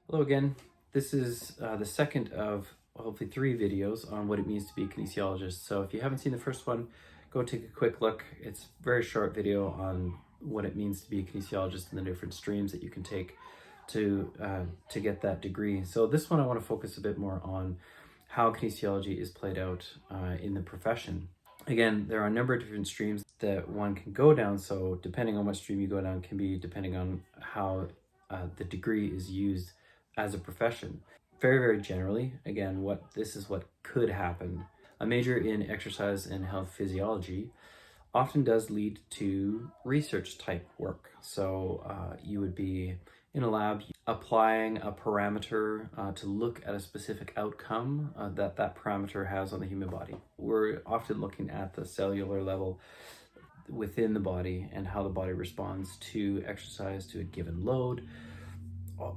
Hello again. This is the second of hopefully 3 videos on what it means to be a kinesiologist. So if you haven't seen the first one, go take a quick look. It's a very short video on what it means to be a kinesiologist and the different streams that you can take to get that degree. So this one I want to focus a bit more on how kinesiology is played out in the profession. Again, there are a number of different streams that one can go down. So depending on what stream you go down can be depending on how the degree is used as a profession. Very, very generally, again, this is what could happen. A major in exercise and health physiology often does lead to research type work. So you would be in a lab applying a parameter to look at a specific outcome that parameter has on the human body. We're often looking at the cellular level within the body and how the body responds to exercise, to a given load,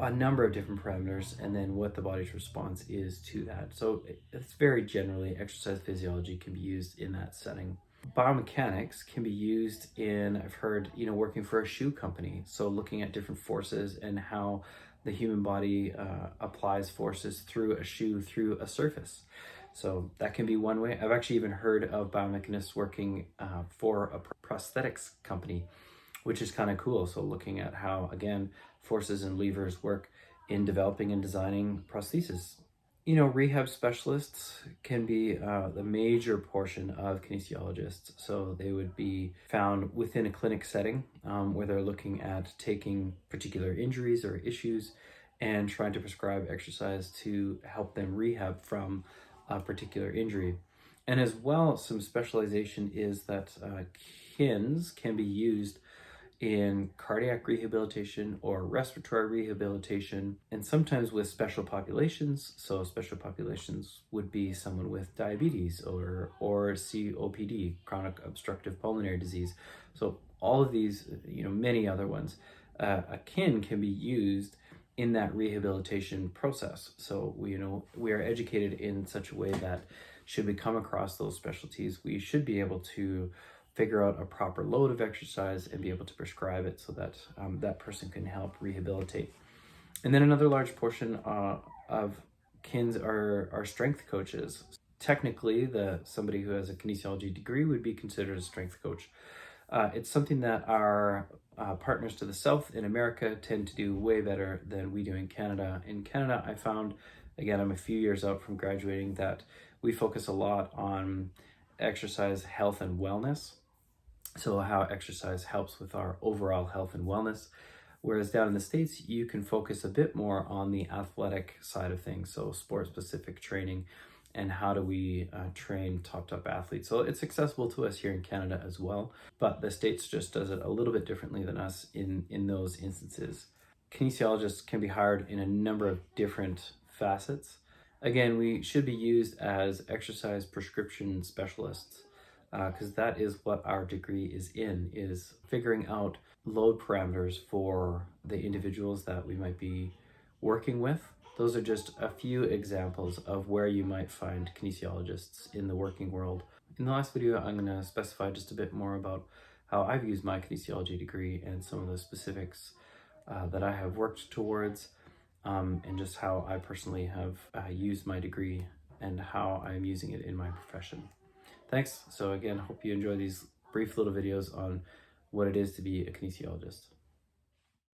a number of different parameters, and then what the body's response is to that. So it's very generally exercise physiology can be used in that setting. Biomechanics can be used in, I've heard, working for a shoe company. So looking at different forces and how the human body applies forces through a shoe, through a surface. So that can be one way. I've actually even heard of biomechanists working for a prosthetics company, which is kind of cool. So looking at how, again, forces and levers work in developing and designing prostheses. Rehab specialists can be the major portion of kinesiologists. So they would be found within a clinic setting where they're looking at taking particular injuries or issues and trying to prescribe exercise to help them rehab from a particular injury. And as well, some specialization is that KINs can be used in cardiac rehabilitation or respiratory rehabilitation, and sometimes with special populations. So special populations would be someone with diabetes or COPD, chronic obstructive pulmonary disease. So all of these, many other ones, a KIN can be used in that rehabilitation process. So we are educated in such a way that should we come across those specialties, we should be able to figure out a proper load of exercise and be able to prescribe it so that that person can help rehabilitate. And then another large portion of KINs are strength coaches. Technically, somebody who has a kinesiology degree would be considered a strength coach. It's something that our partners to the south in America tend to do way better than we do in Canada. In Canada, I found, again, I'm a few years out from graduating, that we focus a lot on exercise, health, and wellness. So how exercise helps with our overall health and wellness. Whereas down in the States, you can focus a bit more on the athletic side of things. So sport-specific training and how do we train top athletes. So it's accessible to us here in Canada as well, but the States just does it a little bit differently than us in those instances. Kinesiologists can be hired in a number of different facets. Again, we should be used as exercise prescription specialists, because that is what our degree is figuring out load parameters for the individuals that we might be working with. Those are just a few examples of where you might find kinesiologists in the working world. In the last video, I'm going to specify just a bit more about how I've used my kinesiology degree and some of the specifics that I have worked towards, and just how I personally have used my degree and how I'm using it in my profession. Thanks. So again, hope you enjoy these brief little videos on what it is to be a kinesiologist.